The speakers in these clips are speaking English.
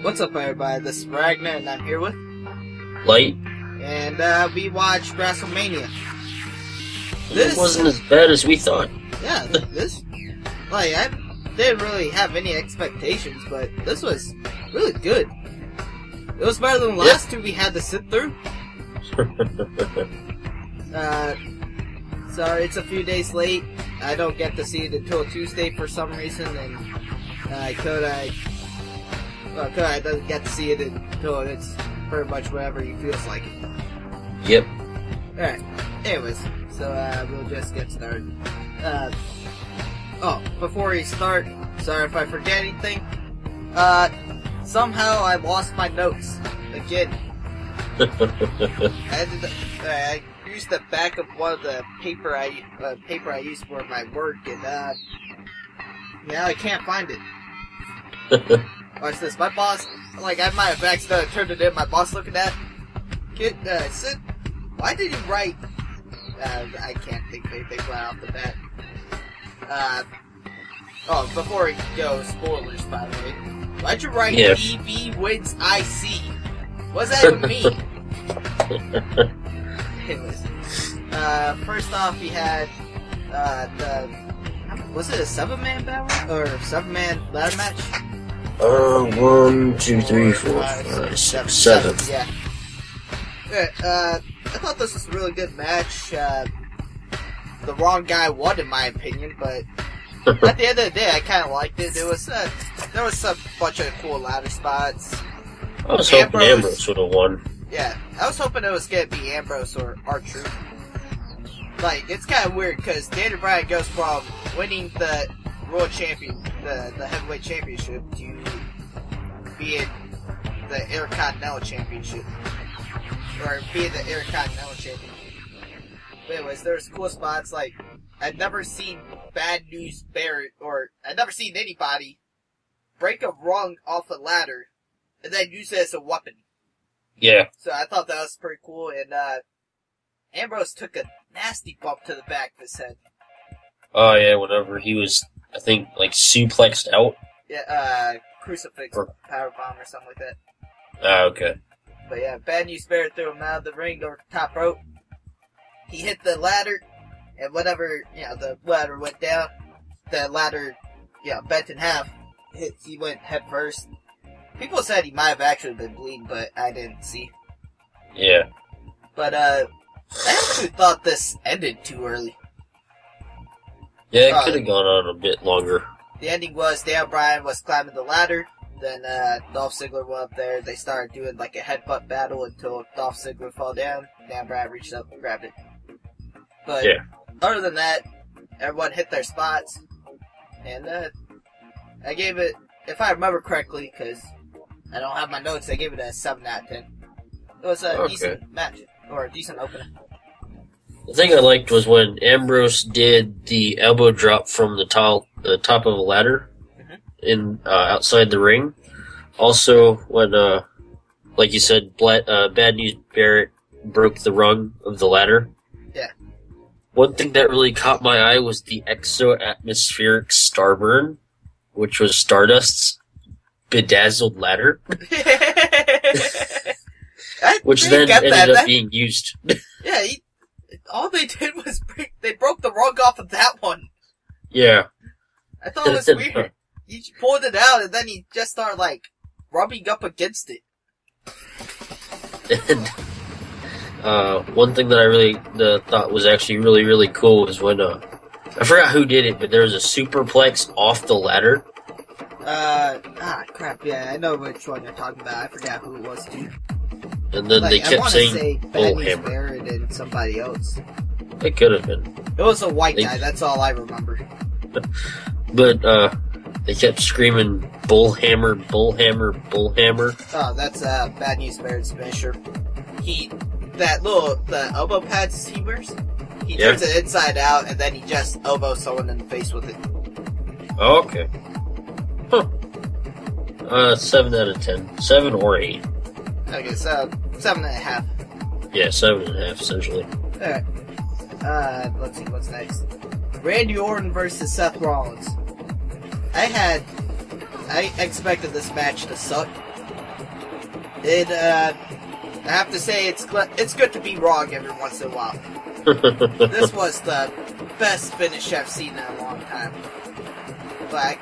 What's up, everybody? This is Ragna, and I'm here with Light. And we watched Wrestlemania. This wasn't as bad as we thought. Yeah, this like I didn't really have any expectations, but this was really good. It was better than the last two we had to sit through. Sorry, it's a few days late. I don't get to see it until Tuesday for some reason, and Kodai doesn't get to see it until it's pretty much whenever he feels like it. Yep. Alright, anyways, so we'll just get started. Before we start, sorry if I forget anything. Somehow I lost my notes again. I used the back of one of the paper I used for my work, and now I can't find it. Watch this. My boss, I might have accidentally turned it in. My boss looking at it, said, "Why did you write?" I can't think of anything right off the bat. Before we go, spoilers, by the way. Why'd you write PB wins IC? What does that even mean? Anyways, first off, we had was it a 7-man battle or 7-man ladder match? 1, 2, 3, 4, 5, 6, 7. Yeah. I thought this was a really good match. The wrong guy won, in my opinion, but at the end of the day, I kind of liked it. There was a bunch of cool ladder spots. I was hoping Ambrose would have won. Yeah, I was hoping it was gonna be Ambrose or R-Truth. It's kind of weird because Daniel Bryan goes from winning the World Champion, the Heavyweight Championship, to being the Intercontinental Championship, or being the Intercontinental Champion. But anyways, there's cool spots I'd never seen Bad News Barrett, or I'd never seen anybody break a rung off a ladder and then use it as a weapon. Yeah. So I thought that was pretty cool, and Ambrose took a nasty bump to the back of his head. Oh yeah, whenever he was, I think, suplexed out. Yeah, crucifix, powerbomb or something like that. Ah, okay. But yeah, Bad News Barrett threw him out of the ring over the top rope. He hit the ladder, and whenever, the ladder went down, the ladder, bent in half. He went head first. People said he might have actually been bleeding, but I didn't see. Yeah. But, I actually thought this ended too early. Yeah, it could have gone on a bit longer. The ending was Daniel Bryan was climbing the ladder, then Dolph Ziggler went up there, they started doing a headbutt battle until Dolph Ziggler fell down, Daniel Bryan reached up and grabbed it. But, other than that, everyone hit their spots, and I gave it, if I remember correctly, because I don't have my notes, I gave it a 7 out of 10. It was a decent match, or a decent opening. The thing I liked was when Ambrose did the elbow drop from the top of a ladder in outside the ring. Also, when, like you said, Bad News Barrett broke the rung of the ladder. Yeah. One thing that really caught my eye was the exo-atmospheric starburn, which was Stardust's bedazzled ladder. Which then ended up being used. Yeah, all they did was they broke the rug off of that one. Yeah. I thought it was weird. He pulled it out and then he just started rubbing up against it. And one thing that I really thought was actually really, really cool was when I forgot who did it, but there was a superplex off the ladder. Crap, yeah, I know which one you're talking about. I forgot who it was, too. And then they kept saying Bullhammer. Barrett and somebody else. It could have been. It was a white guy, that's all I remember. But, they kept screaming, Bullhammer, Bullhammer, Bullhammer. Oh, that's, Bad News Barrett's finisher. The elbow pads he wears, he turns it inside out, and then he just elbows someone in the face with it. Oh, okay. Huh. 7 out of 10. 7 or 8. Okay, so 7.5. Yeah, 7.5, essentially. Alright. Let's see, what's next? Randy Orton versus Seth Rollins. I expected this match to suck. I have to say, it's good to be wrong every once in a while. This was the best finish I've seen in a long time. But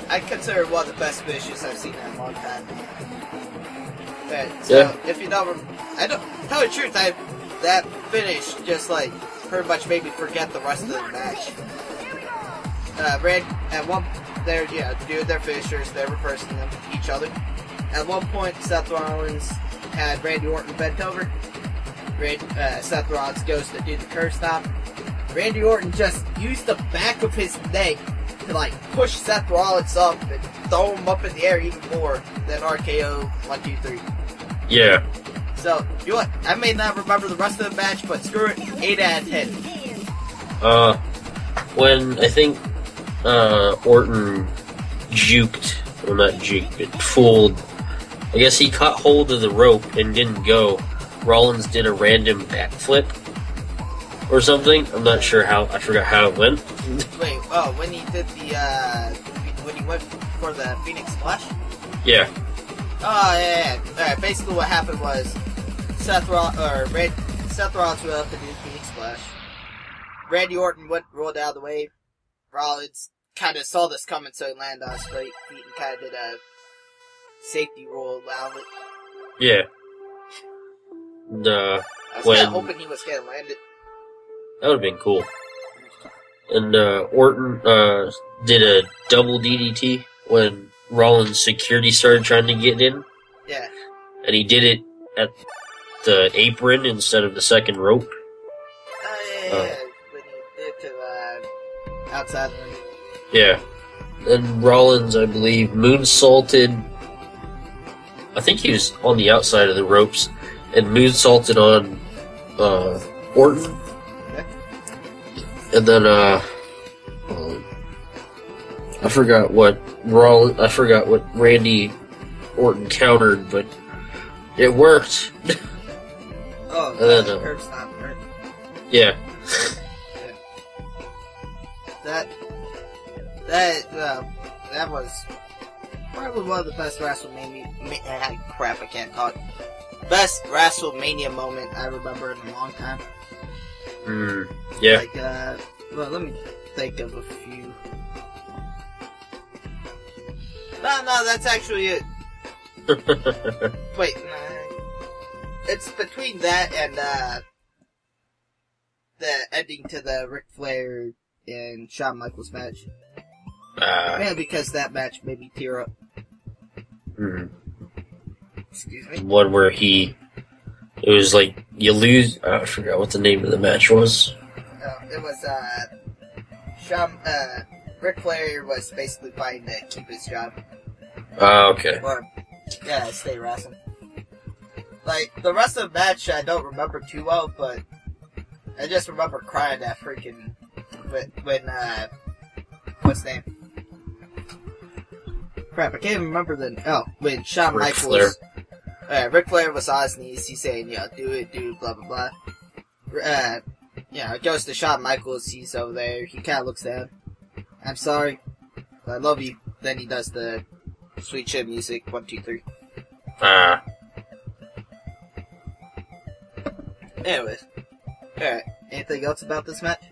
I consider it one of the best finishes I've seen in a long time. But, so, if you don't, tell the truth, that finish just like pretty much made me forget the rest of the match. They're doing their finishers, they're reversing them each other. At one point, Seth Rollins had Randy Orton bent over. Seth Rollins goes to do the curb stomp. Randy Orton just used the back of his neck to like push Seth Rollins up and throw him up in the air even more than RKO 1, 2, 3. Yeah. So, you know what? I may not remember the rest of the match, but screw it, 8 out of 10. When I think Orton fooled. I guess he caught hold of the rope and didn't go. Rollins did a random backflip or something. I'm not sure how. I forgot how it went. Wait, when he did when he went for the Phoenix Splash? Yeah. Oh, yeah. Alright, basically what happened was Seth Rollins went up to do the Phoenix Splash. Randy Orton rolled out of the way. Rollins kind of saw this coming, so he landed on his feet and kind of did a safety roll around it. Yeah. I was kind of hoping he was going to land it. That would have been cool. And Orton did a double DDT when Rollins' security started trying to get in. Yeah. And he did it at the apron instead of the second rope. Yeah. When he did to the outside the ring. Yeah. And Rollins, I believe, moonsaulted. I think he was on the outside of the ropes and moonsaulted on Orton. Okay. And then I forgot what Randy Orton countered, but it worked. Oh, and then, curb stomp, right? Yeah. That was probably one of the best WrestleMania. Crap, I can't talk. Best WrestleMania moment I remember in a long time. Yeah. Like, well, let me think of a few. No, that's actually it. Wait, it's between that and the ending to the Ric Flair and Shawn Michaels match. Mainly because that match made me tear up. Excuse me? One where it was like, you lose, I forgot what the name of the match was. It was, Ric Flair was basically fighting to keep his job. Okay. Or, stay wrestling. Like, the rest of the match I don't remember too well, but I just remember crying at freaking, when what's his name? Crap, I can't even remember when Shawn Michaels, Ric Flair was on his knees, he's saying, do it, blah, blah, blah. It goes to Shawn Michaels, he's over there, he kinda looks down. I'm sorry, I love you. Then he does the sweet shit music, 1, 2, 3. Anyways. Alright, anything else about this match?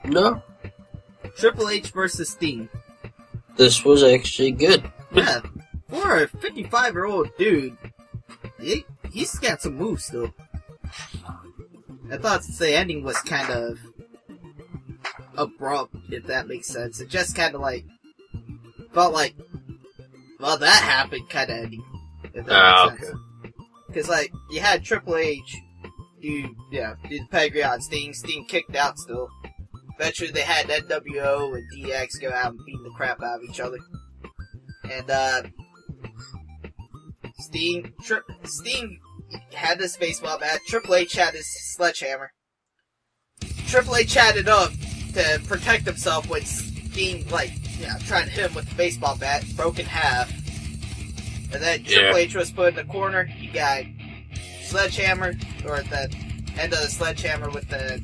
No. Triple H versus Sting. This was actually good. Yeah, for a 55-year-old dude, he's got some moves still. I thought the ending was kind of abrupt, if that makes sense. It just kind of like felt like, well, that happened kind of ending, if that makes sense. Because like you had Triple H do the pedigree on Sting. Sting kicked out still. Eventually, they had NWO and DX go out and beat the crap out of each other. And Sting had this baseball bat. Triple H had his sledgehammer. Triple H had it up to protect himself when Sting, tried to hit him with the baseball bat, broke in half. And then Triple H was put in the corner. He got sledgehammer, or at the end of the sledgehammer with the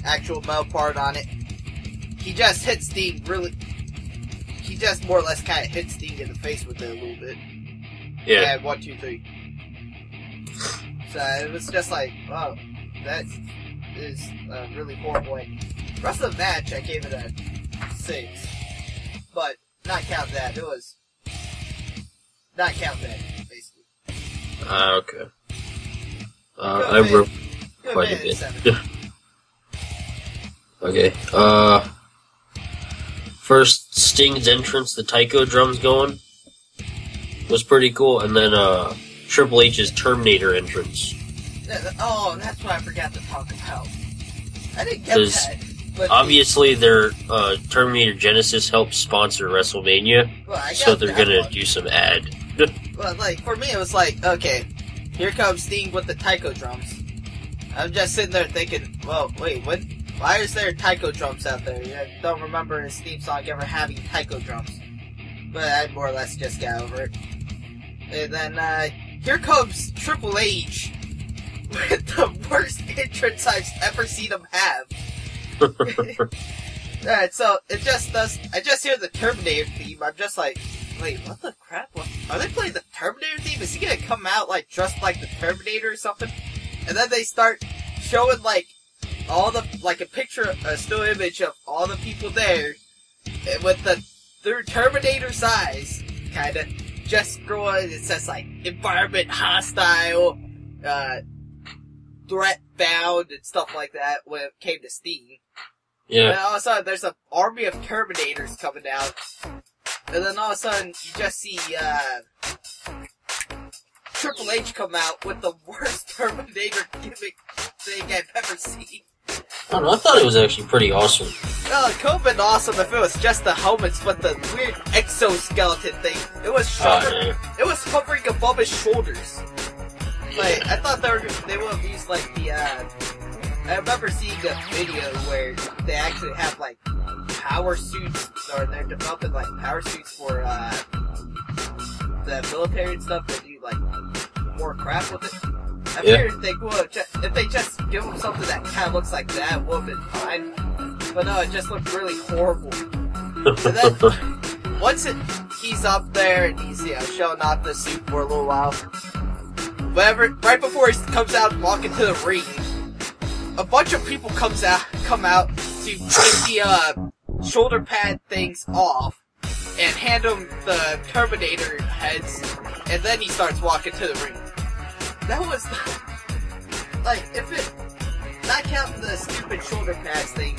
actual metal part on it. He just hit Sting he just more or less kind of hit Sting in the face with it a little bit. Yeah. And 1, 2, 3. So it was just like, wow, that is really horrible. And the rest of the match, I gave it a 6. But not count that. It was not count that, basically. Okay. I wrote quite a bit. Okay. First, Sting's entrance, the taiko drums going, was pretty cool, and then Triple H's Terminator entrance. Oh, that's what I forgot to talk about. I didn't get that. But obviously, their Terminator Genesis helps sponsor WrestleMania, so they're gonna do some ad. Well, like, for me, it was like, okay, here comes Sting with the taiko drums. I'm just sitting there thinking, well, wait, what? Why is there taiko drums out there? I don't remember his theme song ever having taiko drums. But I more or less just got over it. And then, here comes Triple H with the worst entrance I've ever seen him have. Alright, so it just does. I just hear the Terminator theme. I'm just like, wait, what the crap? What? Are they playing the Terminator theme? Is he gonna come out like dressed like the Terminator or something? And then they start showing like all the a picture, a still image of all the people there with their Terminator's eyes, kind of just growing. It says like environment hostile, threat bound, and stuff like that when it came to Sting. Yeah. And all of a sudden, there's an army of Terminators coming out. And then all of a sudden, you just see, Triple H come out with the worst Terminator gimmick thing I've ever seen. I don't know, I thought it was actually pretty awesome. Well, it could have been awesome if it was just the helmets, but the weird exoskeleton thing, it was it was hovering above his shoulders. Like, I thought they would have used, like, the, I remember seeing a video where they actually have, like, power suits, or they're developing, like, power suits for, the military and stuff that do, like, more crap with it. I figured if they just give them something that kind of looks like that, it would have been fine. But no, it just looked really horrible. And then, once he's up there and he's, showing off the suit for a little while, right before he comes out and walking to the ring, a bunch of people come out to get the shoulder pad things off and hand him the Terminator heads, and then he starts walking to the ring. That was like, if it, not counting the stupid shoulder pads thing,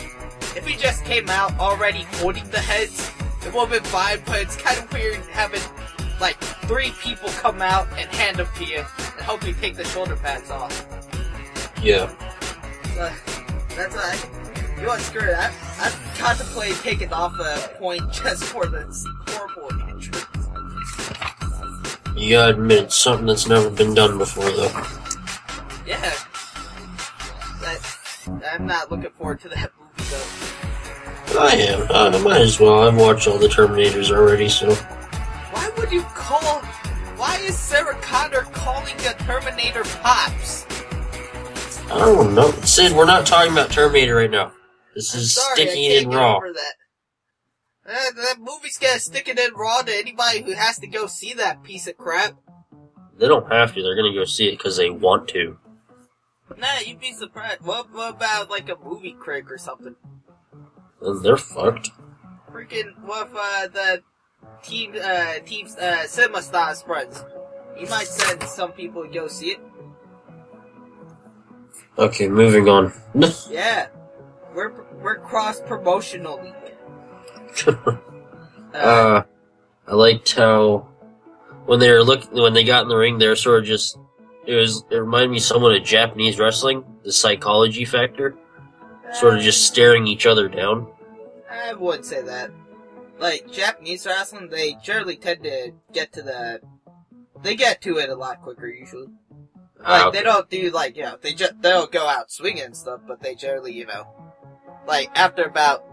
if he just came out already holding the heads, it would have been fine. But it's kind of weird having like 3 people come out and hand them to you and hope you take the shoulder pads off. Yeah. That's why, you know what, screw it. I've contemplated taking off a point just for this horrible entrance. You gotta admit, it's something that's never been done before, though. Yeah. I'm not looking forward to that movie, though. I am. I might as well. I've watched all the Terminators already, so... Why is Sarah Connor calling a Terminator Pops? I don't know. Sid, we're not talking about Terminator right now. This is Stickin and Raw. That movie's gonna stick it in Raw to anybody who has to go see that piece of crap. They don't have to. They're gonna go see it because they want to. Nah, you'd be surprised. What about, like, a movie critic or something? Then they're fucked. Freaking, what if, the team's Cinema Stars friends? You might send some people to go see it. Okay, moving on. Yeah. We're cross-promotional league. I liked how when they got in the ring, they were sort of just it reminded me somewhat of Japanese wrestling, the psychology factor, sort of just staring each other down. I wouldn't say that. Like, Japanese wrestling, they generally tend to get to it a lot quicker usually. Like, okay. They don't do, like, they'll go out swinging and stuff, but they generally, like, after about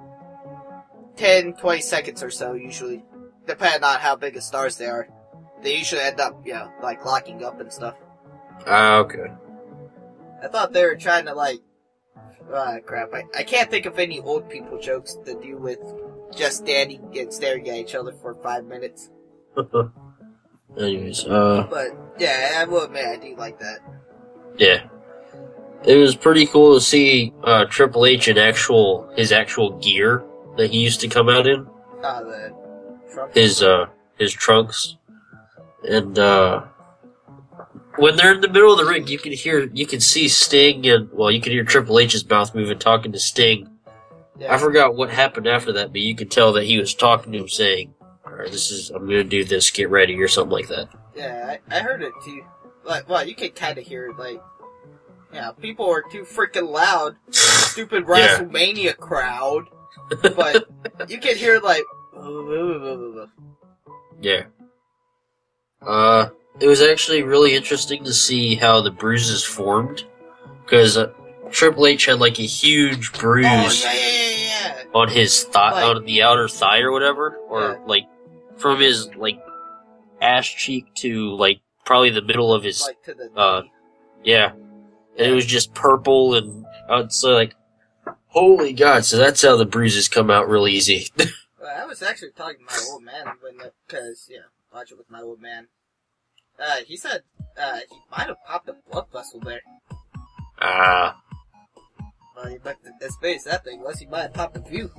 10, 20 seconds or so, usually, depending on how big of stars they are, they usually end up, like, locking up and stuff. Okay. I thought they were trying to, like, crap, I can't think of any old people jokes to do with just standing and staring at each other for 5 minutes. Anyways, But yeah, I will admit I do like that. yeah. It was pretty cool to see Triple H in his actual gear that he used to come out in. The trunks. His trunks. And when they're in the middle of the ring, you can see Sting and you can hear Triple H's mouth moving talking to Sting. Yeah. I forgot what happened after that, but you could tell that he was talking to him saying, "Alright, I'm gonna do this, get ready," or something like that. Yeah, I heard it too. You could kinda hear it, yeah, people are too freaking loud. Stupid WrestleMania crowd. But you can hear yeah. It was actually really interesting to see how the bruises formed. Because Triple H had a huge bruise on his thigh, on the outer thigh or whatever. Or from his ass cheek to probably the middle of his to the yeah. And it was just purple, and I'd say, holy God, so that's how the bruises come out real easy. I was actually talking to my old man, because, watch it with my old man. He said, he might have popped a blood vessel there. Well, as big as that thing was, he might have popped a few.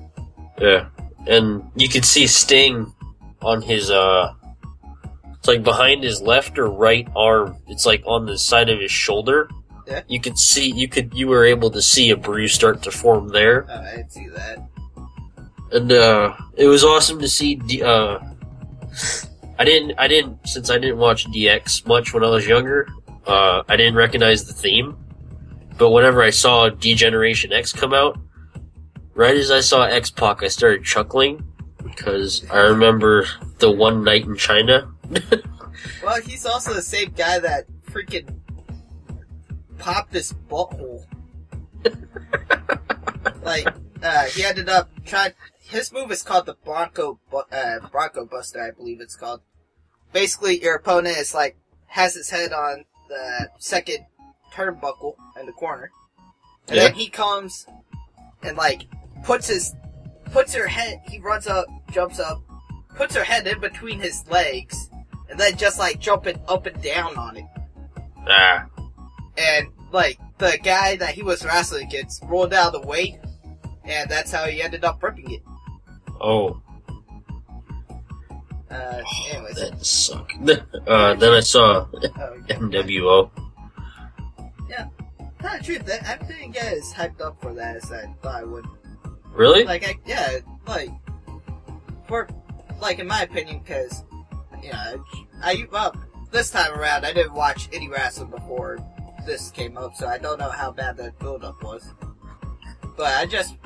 Yeah. And you could see Sting on his, it's behind his left or right arm. It's on the side of his shoulder. Yeah. You were able to see a bruise start to form there. I didn't see that. And, it was awesome to see, since I didn't watch DX much when I was younger, I didn't recognize the theme. But whenever I saw D-Generation X come out, right as I saw X-Pac, I started chuckling, because I remember the one night in China. Well, he's also the same guy that freaking popped his butthole. He ended up trying. His move is called the Bronco Buster, I believe it's called. Basically, your opponent is has his head on the second turnbuckle in the corner, and then he comes and puts her head. He runs up, jumps up, puts her head in between his legs, and then just jumping up and down on it. And the guy that he was wrestling against rolled out of the way, and that's how he ended up ripping it. Oh. Anyways. That sucked. Then I saw NWO. Yeah. Not true. I didn't get as hyped up for that as I thought I would. Really? In my opinion, because, this time around, I didn't watch any wrestling before this came up, so I don't know how bad the build-up was. But I just,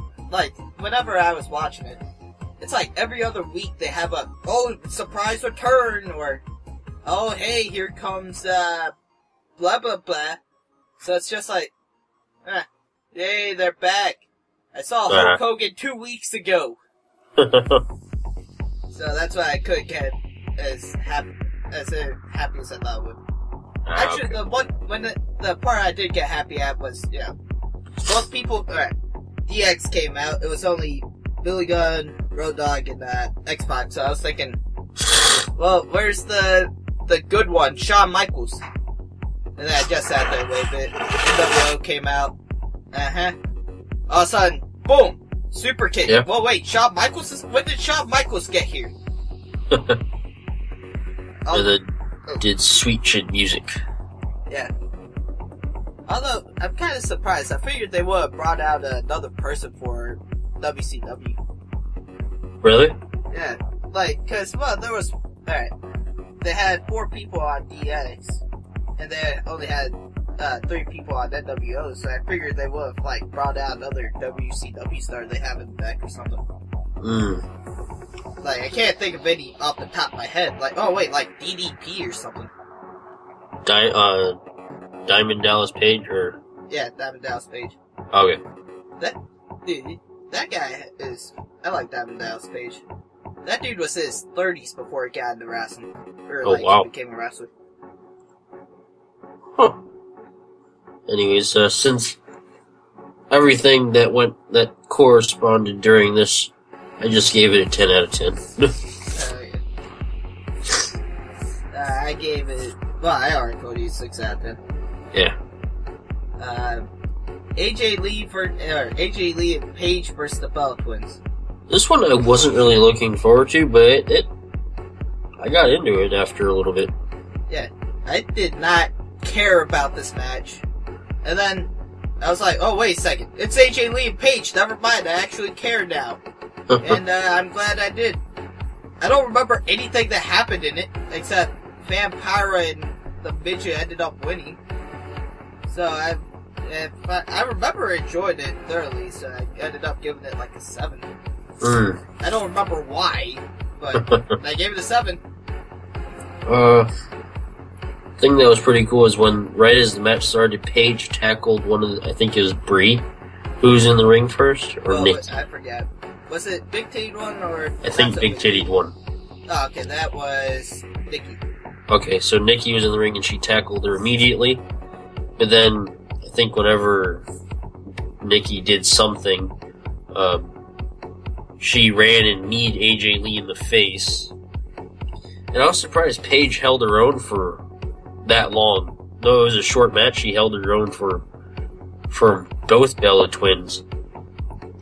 whenever I was watching it, it's every other week they have a, surprise return, or, hey, here comes, blah, blah, blah. So it's just yay, they're back. I saw Hulk Hogan 2 weeks ago. So that's why I couldn't get as happy as I thought I would. Actually, the part I did get happy at was, most people, DX came out, it was only Billy Gunn, Road Dogg, and X-Pac, so I was thinking, well, where's the good one, Shawn Michaels? And then I just sat there, wait a bit, NWO came out, all of a sudden, boom, super kick. Yeah. Well, wait, when did Shawn Michaels get here? And then did sweet chin music. Yeah. Although, I'm kind of surprised. I figured they would have brought out another person for WCW. Really? Yeah. Cause, there was, they had 4 people on DX, and they only had 3 people on NWO, so I figured they would have, brought out another WCW star they have in the back or something. I can't think of any off the top of my head. DDP or something. Diamond Dallas Page, or? Yeah, Diamond Dallas Page. Okay. That guy is... I like Diamond Dallas Page. That dude was in his 30s before he got into wrestling. Or, wow. He became a wrestler. Huh. Anyways, since everything that corresponded during this, I just gave it a 10 out of 10. I gave it. Well, I already told you 6 out of 10. Yeah. AJ Lee and Paige versus the Bella Twins. This one I wasn't really looking forward to, but I got into it after a little bit. Yeah, I did not care about this match. And then I was like, oh, wait a second. It's AJ Lee and Paige. Never mind, I actually care now. And I'm glad I did. I don't remember anything that happened in it, except Vampira and the midget ended up winning. So I remember enjoying it thoroughly, so I ended up giving it like a 7. I don't remember why, but I gave it a 7. Thing that was pretty cool is when, right as the match started, Paige tackled one of the, I think it was Brie, who was in the ring first, or Nick. I forget. Was it Big Titty one, or? I think Big Titty won. Oh, okay, that was Nikki. Okay, so Nikki was in the ring and she tackled her immediately, but then I think whenever Nikki did something, she ran and kneed AJ Lee in the face. And I was surprised Paige held her own for that long. Though it was a short match, she held her own for both Bella Twins.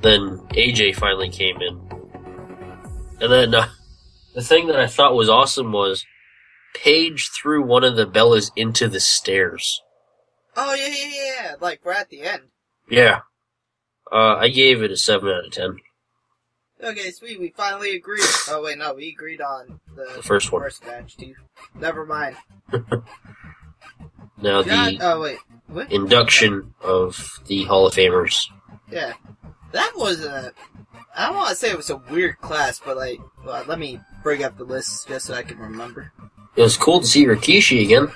Then AJ finally came in. And then the thing that I thought was awesome was Paige threw one of the Bellas into the stairs. Oh, yeah. Like, right at the end. Yeah. I gave it a 7 out of 10. Okay, sweet. We finally agreed. Oh, wait, no. We agreed on the first one. First match, too. Never mind. Now what? Induction of the Hall of Famers. Yeah. That was I don't want to say it was a weird class, but like, well, let me bring up the list just so I can remember. It was cool to see Rikishi again.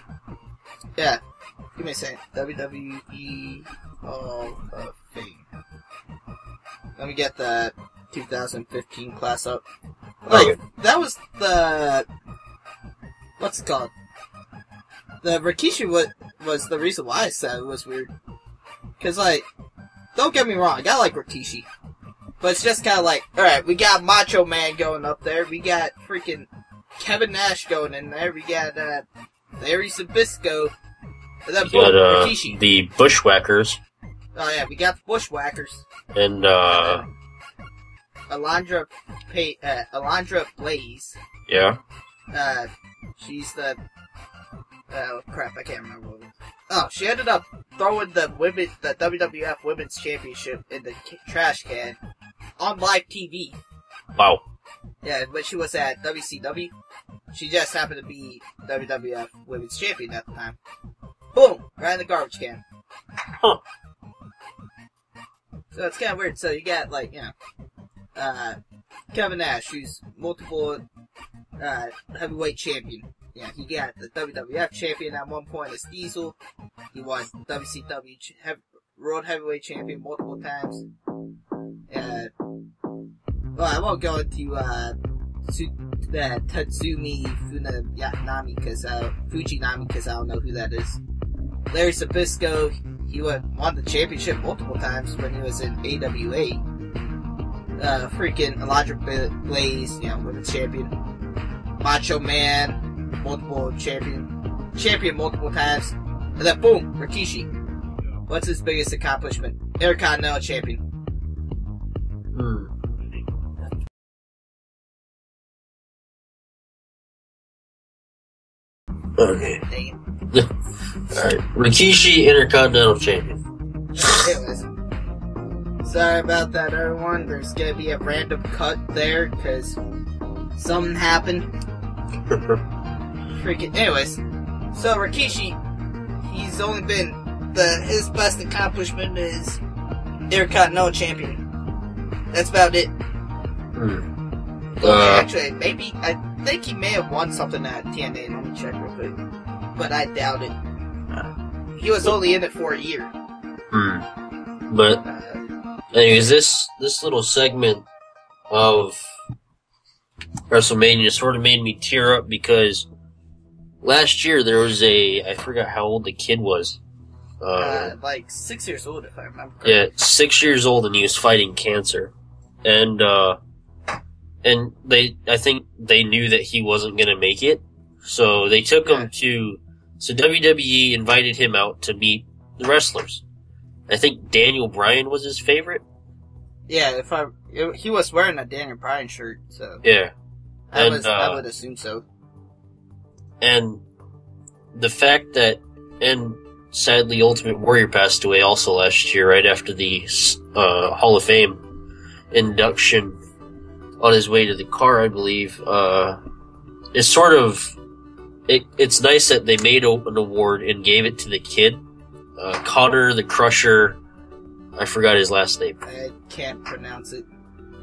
Yeah. Give me a second. WWE Hall of Fame. Let me get the 2015 class up. Like, that was the... What's it called? The Rikishi was the reason why I said it was weird. Because, like, don't get me wrong, I like Rikishi. But it's just kind of like, alright, we got Macho Man going up there, we got freaking Kevin Nash going in there, we got Larry Zbyszko, and then boom, Rikishi. The Bushwhackers. Oh yeah, we got the Bushwhackers. And, Alondra Blaze. Yeah. She's the... Oh, crap, I can't remember what it was. Oh, she ended up throwing the WWF Women's Championship in the trash can on live TV. Wow. Yeah, when she was at WCW, she just happened to be WWF Women's Champion at the time. Boom! Right in the garbage can. Huh. So it's kind of weird. So you got, like, you know, Kevin Nash, who's multiple heavyweight champion. Yeah, he got the WWF champion at one point as Diesel. He won WCW World Heavyweight Champion multiple times. Well, I won't go into Tatsumi Fujinami because I don't know who that is. Larry Zbyszko, he won the championship multiple times when he was in AWA. Freaking Alondra Blaze, you know, women's champion. Macho Man, multiple champion multiple times. And then boom, Rikishi. What's his biggest accomplishment? Intercontinental champion. Okay. Dang it. Alright. Rikishi, Intercontinental Champion. Anyways. Sorry about that, everyone. There's gonna be a random cut there, because something happened. Freaking. Anyways. So, Rikishi, he's only been. His best accomplishment is Intercontinental Champion. That's about it. Actually, maybe. I think he may have won something at TNA. Let me check real quick. But I doubt it. He was only in it for a year. But, anyways, this little segment of WrestleMania sort of made me tear up because last year there was I forgot how old the kid was. Like 6 years old, if I remember. Yeah, 6 years old, and he was fighting cancer. And I think they knew that he wasn't gonna make it, So they took him to. So WWE invited him out to meet the wrestlers. I think Daniel Bryan was his favorite. Yeah, he was wearing a Daniel Bryan shirt, so yeah, I would assume so. And the fact that, and sadly, Ultimate Warrior passed away also last year, right after the Hall of Fame induction on his way to the car, I believe. It's sort of, it's nice that they made an award and gave it to the kid, Connor the Crusher. I forgot his last name. I can't pronounce it.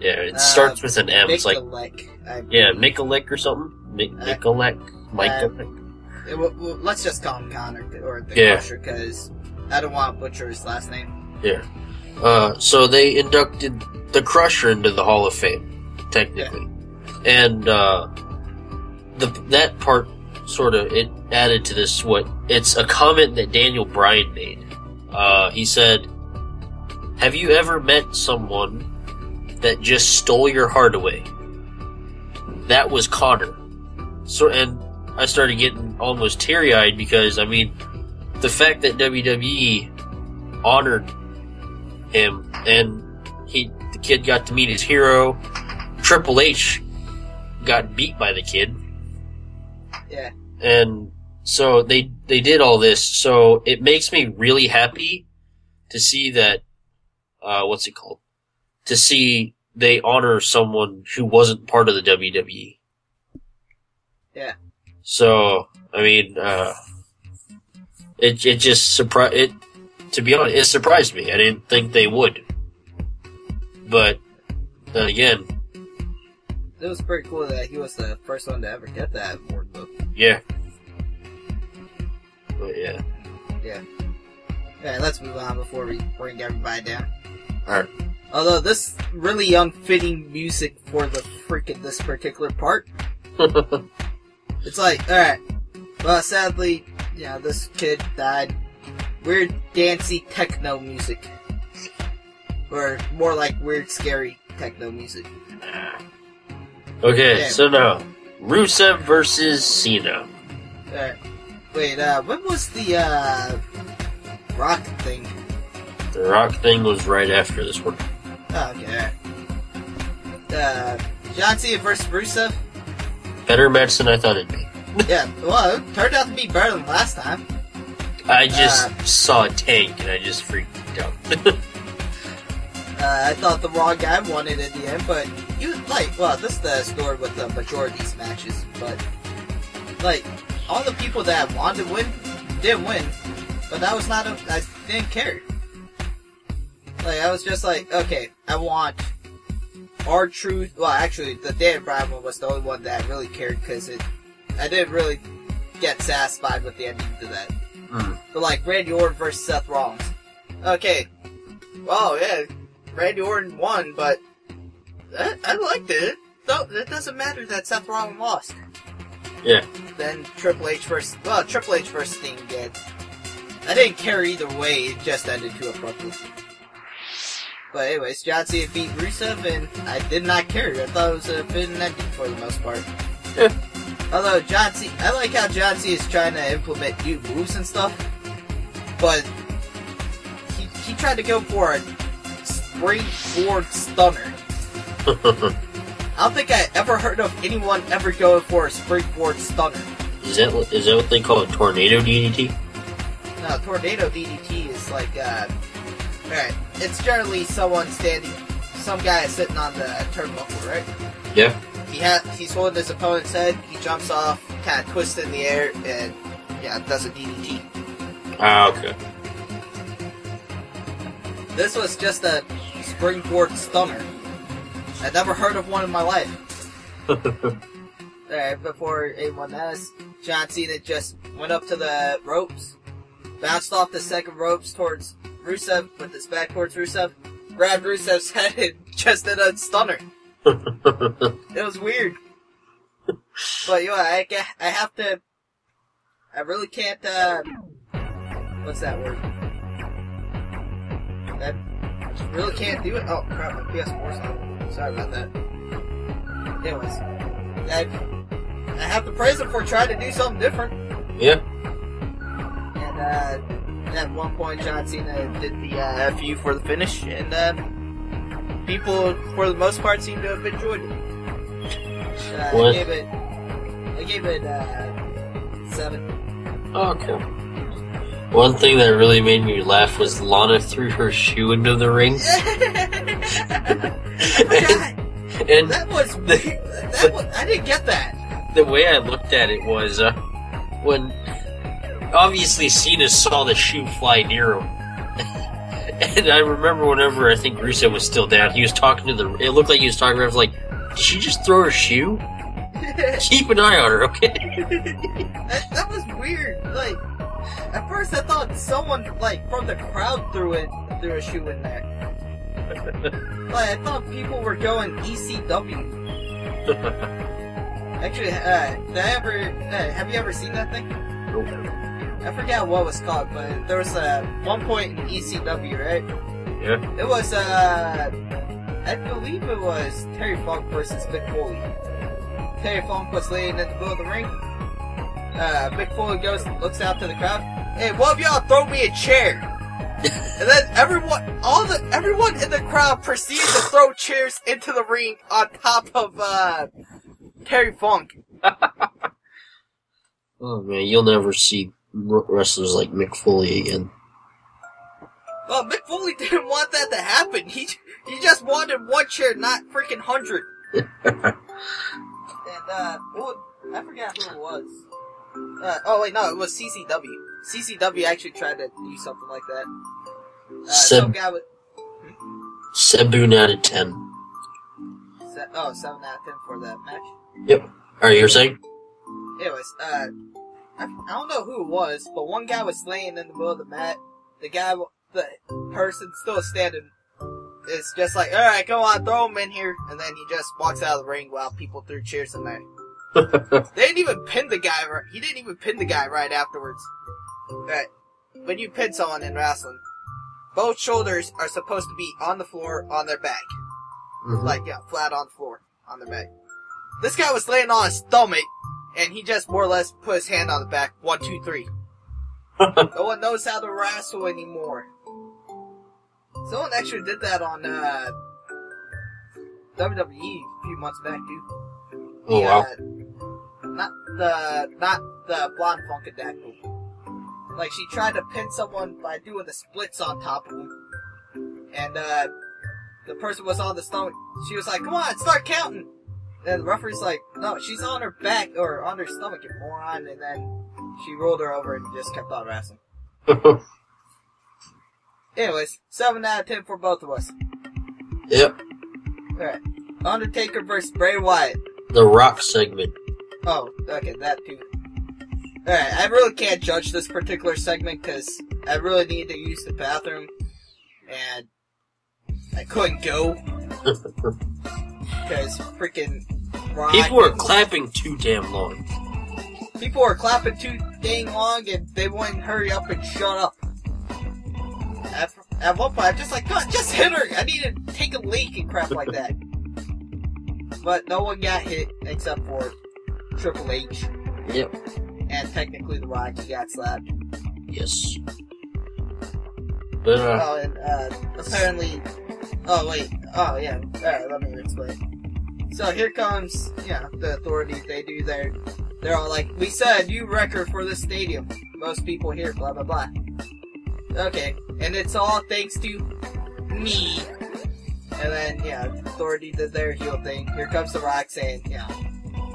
Yeah, it starts with an M. It's like Mikulek or something. Mikulek. Let's just call him Connor or the Crusher because I don't want to butcher his last name. Yeah. So they inducted the Crusher into the Hall of Fame, technically, and that part sort of it added to this. It's a comment that Daniel Bryan made. He said, "Have you ever met someone that just stole your heart away?" That was Connor. So, and I started getting almost teary-eyed because, I mean, the fact that WWE honored him and the kid got to meet his hero. Triple H got beat by the kid. Yeah. And so they did all this. So it makes me really happy to see that, to see they honor someone who wasn't part of the WWE. Yeah. So, I mean, it just surprised, to be honest, it surprised me. I didn't think they would. But, then again. It was pretty cool that he was the first one to ever get that award, though. Yeah. But yeah. Yeah. Yeah, let's move on before we bring everybody down. Alright. Although, this really unfitting music for this particular part. It's like, alright, well, sadly, this kid died. Weird, dancey techno music. Or more like weird, scary techno music. Okay, so now, Rusev versus Cena. Alright. Wait, when was the, Rock thing? The Rock thing was right after this one. Oh, okay, alright. John Cena versus Rusev? Better match than I thought it'd be. Yeah, well, it turned out to be better than last time. I just saw a tank and I just freaked out. I thought the wrong guy won it in the end, but this is the story with the majority of these matches, but, all the people that wanted to win didn't win, but that was I didn't care. I was just like, okay, I want R-Truth. Well, actually, the Daniel Bryan one was the only one that I really cared because I didn't really get satisfied with the ending to that. But Randy Orton versus Seth Rollins. Okay, well, yeah, Randy Orton won, but I liked it. It doesn't matter that Seth Rollins lost. Yeah. Then Triple H versus Sting again. I didn't care either way. It just ended too abruptly. But anyways, John Cena beat Rusev, and I did not care. I thought it was a bit an ending for the most part. Yeah. Although I like how John Cena is trying to implement new moves and stuff, but he tried to go for a springboard stunner. I don't think I ever heard of anyone ever going for a springboard stunner. Is that what they call a tornado DDT? No, tornado DDT is alright, it's generally some guy is sitting on the turnbuckle, right? Yeah. He's holding his opponent's head, he jumps off, kind of twists in the air, and, does a DDT. Ah, okay. This was just a springboard stunner. I'd never heard of one in my life. Alright, before anyone asks, John Cena just went up to the ropes, bounced off the second ropes towards Rusev, with his back towards Rusev, grabbed Rusev's head and just did a stunner. It was weird. But I have to, I really can't, what's that word? I really can't do it. Oh crap, my PS4's on. Sorry about that. Anyways, I I have to praise him for trying to do something different. Yeah. And at one point, John Cena did the FU for the finish, and people, for the most part, seem to have enjoyed it. I gave it 7. Oh, okay. One thing that really made me laugh was Lana threw her shoe into the ring. and that was weird. I didn't get that. The way I looked at it was when obviously Cena saw the shoe fly near him. And I remember whenever I think Rusev was still down, he was talking to it looked like he was talking to her, like, did she just throw her shoe? Keep an eye on her, okay? that was weird. Like, at first I thought someone, like, from the crowd threw a shoe in there. Like, I thought people were going ECW. Actually, have you ever seen that thing? Nope. I forget what it was called, but there was one point in ECW, right? Yeah. It was, I believe it was Terry Funk versus Mick Foley. Terry Funk was laying in the middle of the ring. Mick Foley looks out to the crowd. Hey, one of y'all throw me a chair. And then everyone in the crowd proceeded to throw chairs into the ring on top of, Terry Funk. Oh man, you'll never see wrestlers like Mick Foley again. Well, Mick Foley didn't want that to happen. He just wanted one chair, not freaking 100. And, I forgot who it was. Oh wait, no, it was CCW. CCW actually tried to do something like that. Some guy with... 7 out of 10. 7 out of 10 for that match? Yep. Are you saying? Anyways, I don't know who it was, but one guy was laying in the middle of the mat. The person still standing is just like, alright, go on, throw him in here. And then he just walks out of the ring while people threw chairs in there. They didn't even pin the guy. He didn't even pin the guy right afterwards. Right. When you pin someone in wrestling, both shoulders are supposed to be on the floor on their back. Mm-hmm. Like, yeah, flat on the floor on their back. This guy was laying on his stomach, and he just more or less put his hand on the back. 1, 2, 3. No one knows how to wrestle anymore. Someone actually did that on WWE a few months back, dude. Oh wow! Not the blonde Funkadactyl. Like, she tried to pin someone by doing the splits on top of him, and the person was on the stomach. She was like, "Come on, start counting." And the referee's like, "No, she's on her back or on her stomach, you moron." And then she rolled her over and just kept on wrestling. Anyways, 7 out of 10 for both of us. Yep. Alright. Undertaker versus Bray Wyatt. The Rock segment. Oh, okay, that too. Alright, I really can't judge this particular segment because I really needed to use the bathroom and I couldn't go. Because freaking Rock. People were clapping too damn long. People were clapping too dang long and they wouldn't hurry up and shut up. At one point, I'm just like, God, just hit her! I need to take a leak and crap like that. But no one got hit except for Triple H. Yep. And technically The Rock, he got slapped. Yes. But, apparently... Oh, wait. Oh, yeah. Alright, let me explain. So here comes, the Authority. They do they're all like, we set a new record for this stadium. Most people here, blah, blah, blah. Okay, and it's all thanks to me. And then, Authority did their heel thing. Here comes The Rock saying,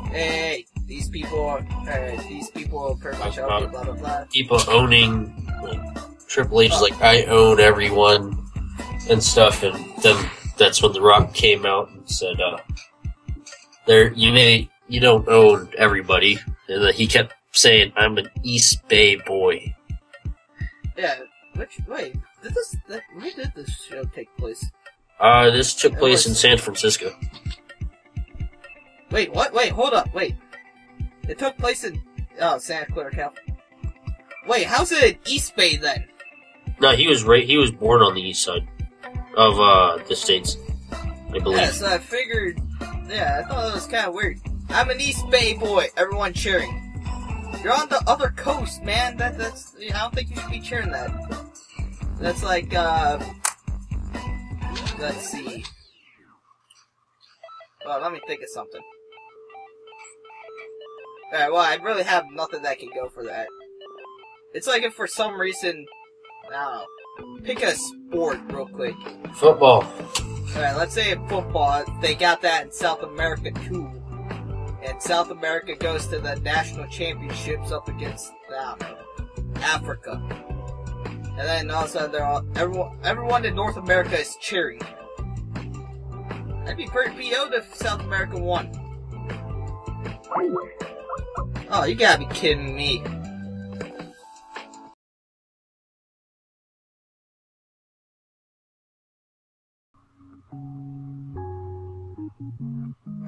hey, these people pretty much help you, blah, blah, blah. People owning, like, Triple H is like, I own everyone, and stuff, and then that's when The Rock came out and said, you don't own everybody. And then he kept saying, I'm an East Bay boy. Yeah. Where did this show take place? This took place in San Francisco. Wait, what? Wait, hold up, wait. It took place in, Santa Clara, California. Wait, how's it in East Bay then? No, he was born on the east side of, the States, I believe. Yeah, so I figured, I thought that was kind of weird. I'm an East Bay boy. Everyone cheering. You're on the other coast, man. That's. I don't think you should be cheering that. That's like. Let's see. Well, let me think of something. Alright, well, I really have nothing that can go for that. It's like if for some reason, I don't know, pick a sport real quick. Football. Alright, let's say in football, they got that in South America too. And South America goes to the national championships up against, I don't know, Africa. And then also everyone in North America is cheering. That'd be pretty PO'd if South America won. Oh, you gotta be kidding me.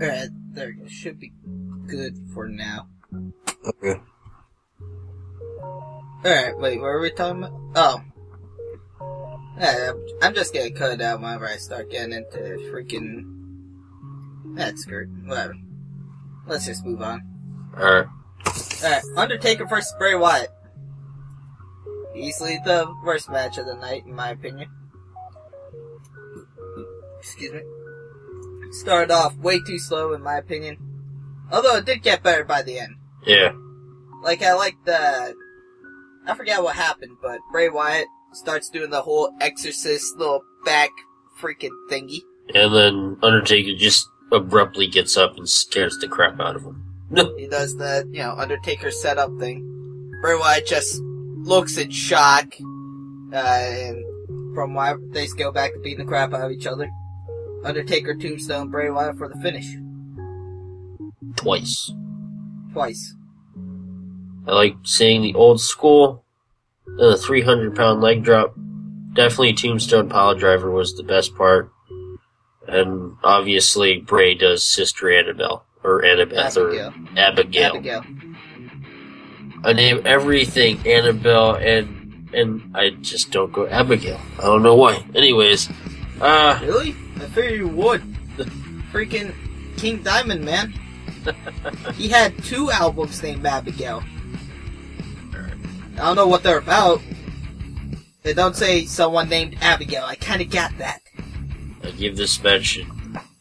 Alright, there we go. Should be good for now. Okay. Alright, wait, what were we talking about? Oh. Yeah, I'm just gonna cut it out whenever I start getting into freaking... That's great. Whatever. Let's just move on. Alright. Alright, Undertaker versus Bray Wyatt. Easily the worst match of the night, in my opinion. Excuse me. Started off way too slow, in my opinion. Although it did get better by the end. Yeah. Like, I like the... I forget what happened, but Bray Wyatt starts doing the whole Exorcist little back freaking thingy. And then Undertaker just abruptly gets up and scares the crap out of him. He does the, Undertaker setup thing. Bray Wyatt just looks in shock. And from why they go back to beating the crap out of each other. Undertaker tombstone Bray Wyatt for the finish. Twice. I like seeing the old school, the 300-pound leg drop. Definitely Tombstone Pile Driver was the best part. And obviously Bray does Sister Annabelle. Or Annabeth. Abigail. Or Abigail. I name everything Annabelle and I just don't go Abigail. I don't know why. Anyways. Really? I figured you would. Freaking King Diamond, man. He had 2 albums named Abigail. I don't know what they're about. They don't say someone named Abigail. I kind of got that. I give this match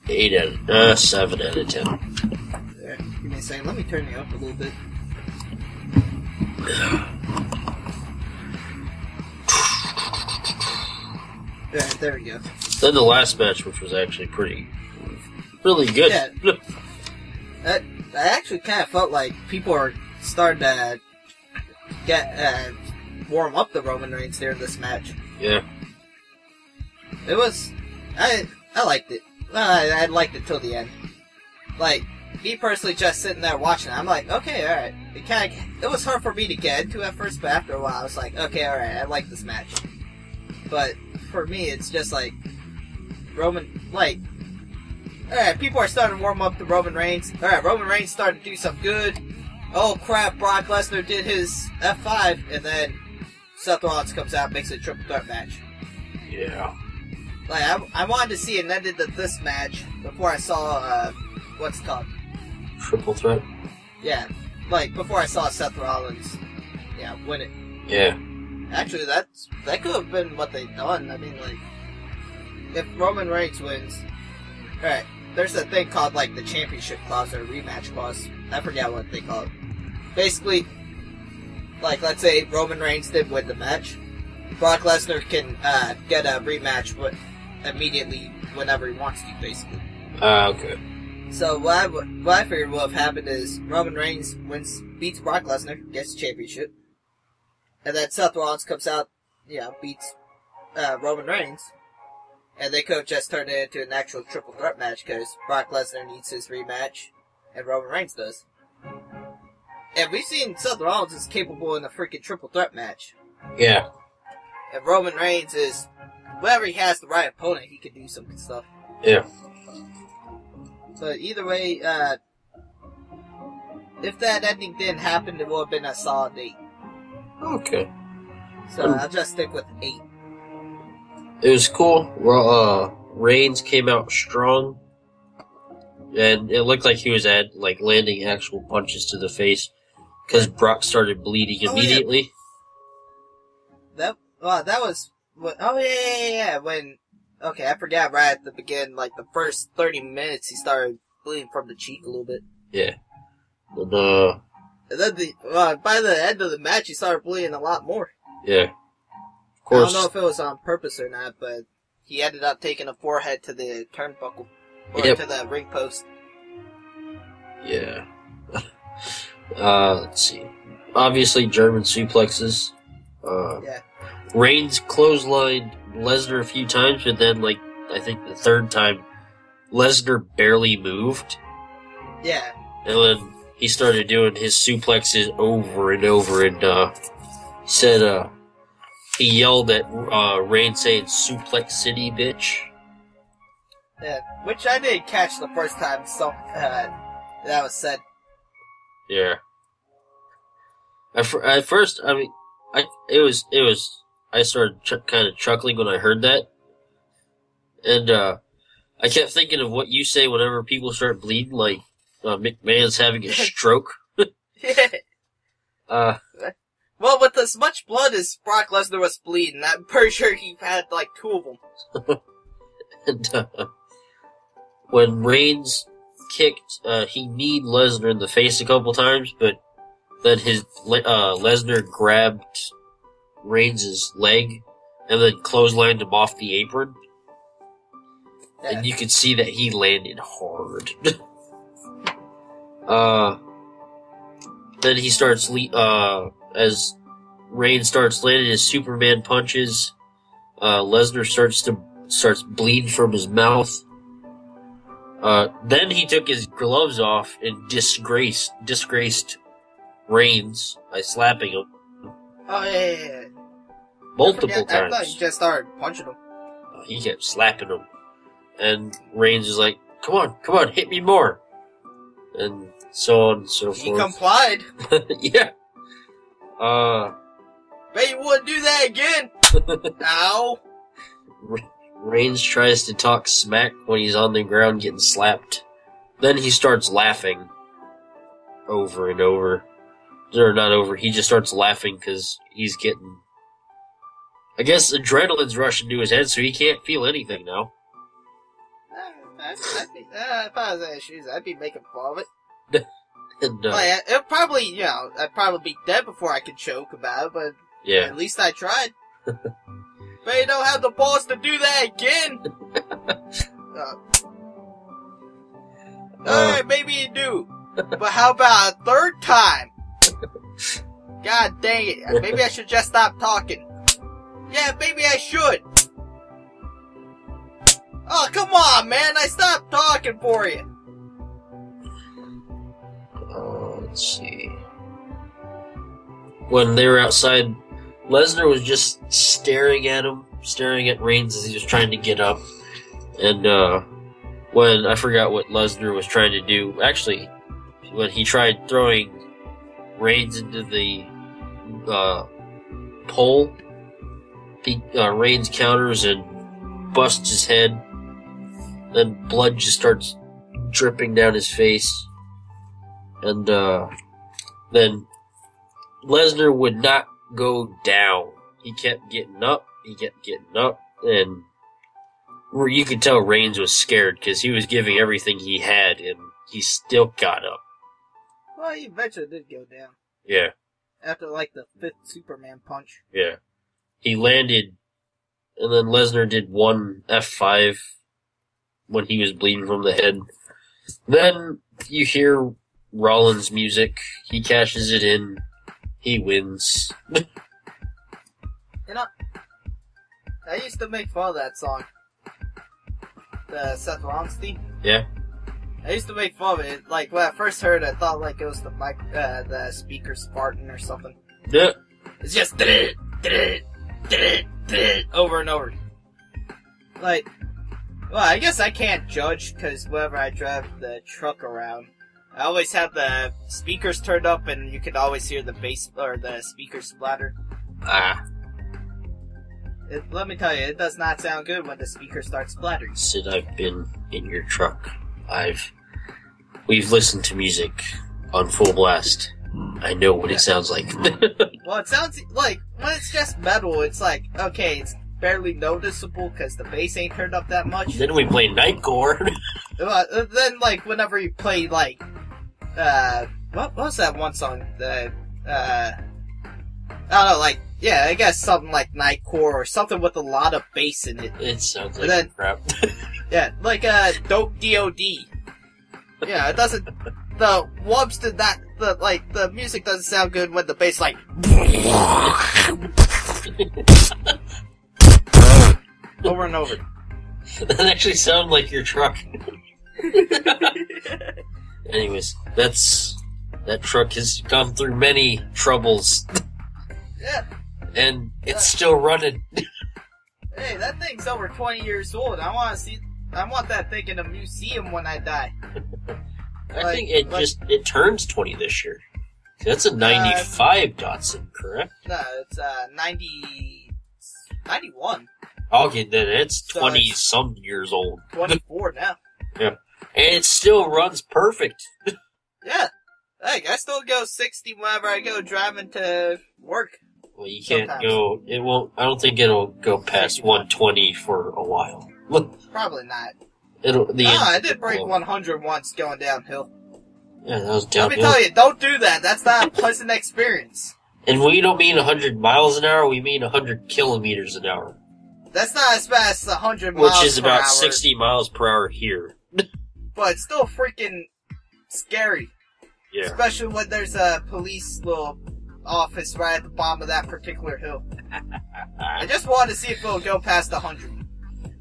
7 out of 10. There. Give me a second. Let me turn you up a little bit. There we go. Then the last match, which was actually really good. Yeah. I actually kind of felt like people are starting to warm up the Roman Reigns during this match. Yeah. It was... I liked it. I liked it till the end. Like, me personally just sitting there watching it, I'm like, okay, alright. It was hard for me to get into at first, but after a while I was like, okay, alright, I like this match. But for me, it's just like, alright, people are starting to warm up to Roman Reigns. Alright, Roman Reigns started to do some good. Oh crap, Brock Lesnar did his F5, and then Seth Rollins comes out and makes a triple threat match. Yeah. Like, I wanted to see an ending to this match before I saw, what's it called? Triple threat? Yeah. Like, before I saw Seth Rollins, win it. Yeah. Actually, that could have been what they've done. I mean, like, if Roman Reigns wins... Alright, there's a thing called, like, the championship clause or rematch clause. I forget what they call it. Basically, like, let's say Roman Reigns did win the match. Brock Lesnar can get a rematch immediately whenever he wants to, basically. Okay. So what I figured would have happened is Roman Reigns beats Brock Lesnar, gets the championship, and then Seth Rollins comes out, beats Roman Reigns, and they could have just turned it into an actual triple threat match because Brock Lesnar needs his rematch, and Roman Reigns does. And we've seen Seth Rollins is capable in a freaking triple threat match. Yeah. And Roman Reigns is, whenever he has the right opponent, he can do some good stuff. Yeah. But either way, if that ending didn't happen, it would have been a solid 8. Okay. So I'll just stick with 8. It was cool. Reigns came out strong. And it looked like he was landing actual punches to the face because Brock started bleeding immediately. Yeah. That was what? Oh yeah. Okay, I forgot right at the beginning, like the first 30 minutes, he started bleeding from the cheek a little bit. Yeah. And then by the end of the match, he started bleeding a lot more. Yeah. Of course. I don't know if it was on purpose or not, but he ended up taking a forehead to the turnbuckle. Or to the ring post. Yeah. Let's see. Obviously, German suplexes. Yeah. Reigns clotheslined Lesnar a few times, but then, I think the third time, Lesnar barely moved. Yeah. And then he started doing his suplexes over and over, and said he yelled at Reigns saying "Suplex City, bitch." Yeah, which I didn't catch the first time that was said. Yeah. At first, I mean, I started kind of chuckling when I heard that, and I kept thinking of what you say whenever people start bleeding, like McMahon's having a stroke. Well, with as much blood as Brock Lesnar was bleeding, I'm pretty sure he had like 2 of them. And when Reigns kicked, he kneed Lesnar in the face a couple times, but then Lesnar grabbed Reigns' leg and then clotheslined him off the apron. Yeah. And you could see that he landed hard. Then he starts, as Reigns starts landing his Superman punches, Lesnar starts bleeding from his mouth. Then he took his gloves off and disgraced Reigns by slapping him. Oh, yeah. Multiple times. I thought he just started punching him. He kept slapping him. And Reigns is like, come on, hit me more. And so on and so forth. He complied. Yeah. Bet you wouldn't do that again. Ow. Reigns tries to talk smack when he's on the ground getting slapped. Then he starts laughing. Over and over. Or not over, he just starts laughing because he's getting... I guess adrenaline's rushing to his head, so he can't feel anything now. If I was in his shoes, I'd be making fun of it. And, it'd probably, I'd probably be dead before I could choke about it, but yeah. At least I tried. But you don't have the balls to do that again! Alright, maybe you do. But how about a third time? God dang it. Maybe I should just stop talking. Yeah, maybe I should. Oh, come on, man. I stopped talking for you. Let's see. When they were outside, Lesnar was just staring at Reigns as he was trying to get up. And, when I forgot what Lesnar was trying to do, actually, when he tried throwing Reigns into the pole, Reigns counters and busts his head. Then blood just starts dripping down his face. And then Lesnar would not go down. He kept getting up, and you could tell Reigns was scared because he was giving everything he had, and he still got up. Well, he eventually did go down. Yeah. After, like, the 5th Superman punch. Yeah. He landed, and then Lesnar did one F5 when he was bleeding from the head. Then you hear Rollins' music. He cashes it in. He wins. I used to make fun of that song. The Seth Rollins theme. Yeah. I used to make fun of it. Like, when I first heard it, I thought, like, it was the speaker Spartan or something. Yeah. It's just over and over. Like, well, I guess I can't judge, because whenever I drive the truck around, I always have the speakers turned up, and you can always hear the bass, or the speakers splatter. Let me tell you, it does not sound good when the speaker starts splattering. Sid, I've been in your truck. I've We've listened to music on full blast. I know what it sounds like. Well, it sounds like, when it's just metal, it's like, okay, it's barely noticeable because the bass ain't turned up that much. Then we play Nightcore. Then, like, whenever you play, like, what was that one song that, I don't know, like, yeah, I guess something like Nightcore or something with a lot of bass in it. It sounds like crap. Yeah, like, Dope D.O.D. Yeah, it doesn't, the whoops did that, the music doesn't sound good when the bass, like, over and over. That actually sounded like your truck. Anyways, that truck has gone through many troubles. Yeah. And it's still running. Hey, that thing's over 20 years old. I want that thing in a museum when I die. I think it turns 20 this year. That's a 95 Datsun, correct? No, it's 91. Okay, then it's 20-some years old. 24 now. Yeah. And it still runs perfect. Yeah. Hey, I still go 60 whenever I go driving to work. Well, you can't go... It won't... I don't think it'll go past 120 for a while. Probably not. I did break 100 once going downhill. Yeah, that was downhill. Let me tell you, don't do that. That's not a pleasant experience. And we don't mean 100 miles an hour, we mean 100 kilometers an hour. That's not as fast as 100 miles per hour. Which is about 60 miles per hour here. But it's still freaking scary. Yeah. Especially when there's a police little office right at the bottom of that particular hill. I just wanted to see if it'll go past 100.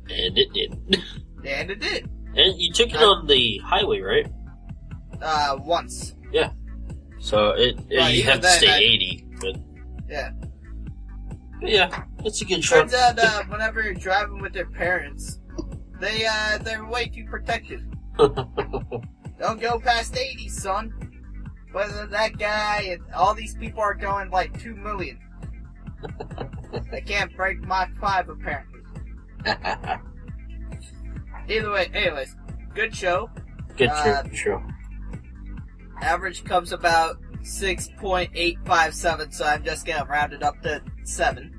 And it did. And it did. And you took it on the highway, right? Once. Yeah. So you have to stay 80, but... Yeah. But yeah, it's a good truck. Turns out, whenever you're driving with their parents, they're way too protective. Don't go past 80, son. Whether that guy and all these people are going like 2 million. They can't break Mach 5, apparently. Either way, anyways, good show. Good show. Average comes about 6.857, so I'm just gonna round it up to 7.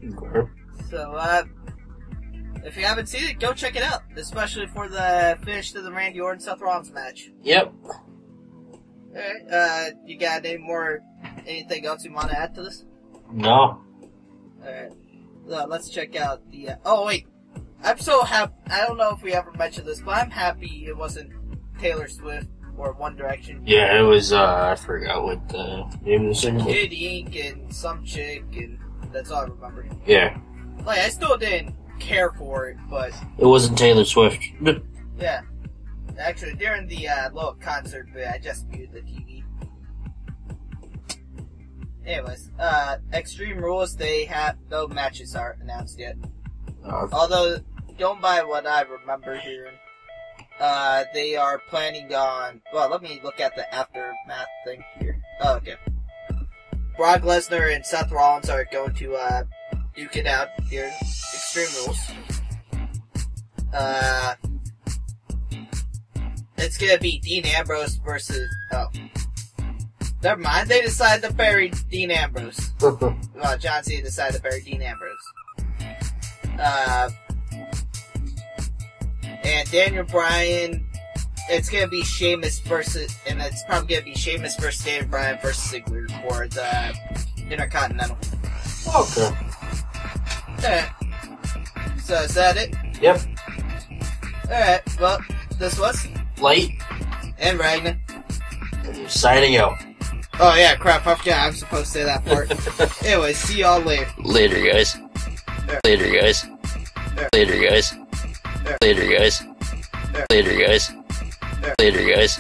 Okay. So, if you haven't seen it, go check it out. Especially for the finish to the Randy Orton Seth Rollins match. Yep. Alright, you got anything else you want to add to this? No. Alright. Let's check out the, oh wait. I'm so happy, I don't know if we ever mentioned this, but I'm happy it wasn't Taylor Swift or One Direction. Yeah, it was, I forgot what the name of the singer was. Kid Ink and some chick, and that's all I remember. Yeah. Like, I still didn't care for it, but... It wasn't Taylor Swift. Yeah. Actually, during the little concert bit, I just muted the TV. Anyways, Extreme Rules, no matches aren't announced yet. Although, going by what I remember hearing, they are planning on... Well, let me look at the aftermath thing here. Oh, okay. Brock Lesnar and Seth Rollins are going to duke it out here in Extreme Rules. It's gonna be Dean Ambrose versus... Oh. Never mind, they decided to bury Dean Ambrose. Well, John Cena decided to bury Dean Ambrose. And Daniel Bryan, it's gonna be Sheamus versus... And it's probably gonna be Sheamus versus Daniel Bryan versus Ziggler for the Intercontinental. Okay. Alright. So, is that it? Yep. Alright, well, this was... Light. And Ragna. Signing out. Oh yeah, crap, I forgot I'm supposed to say that part. Anyway, see y'all later. Later, guys. Later, guys. Later, guys. Later, guys. Later, guys. Later, guys.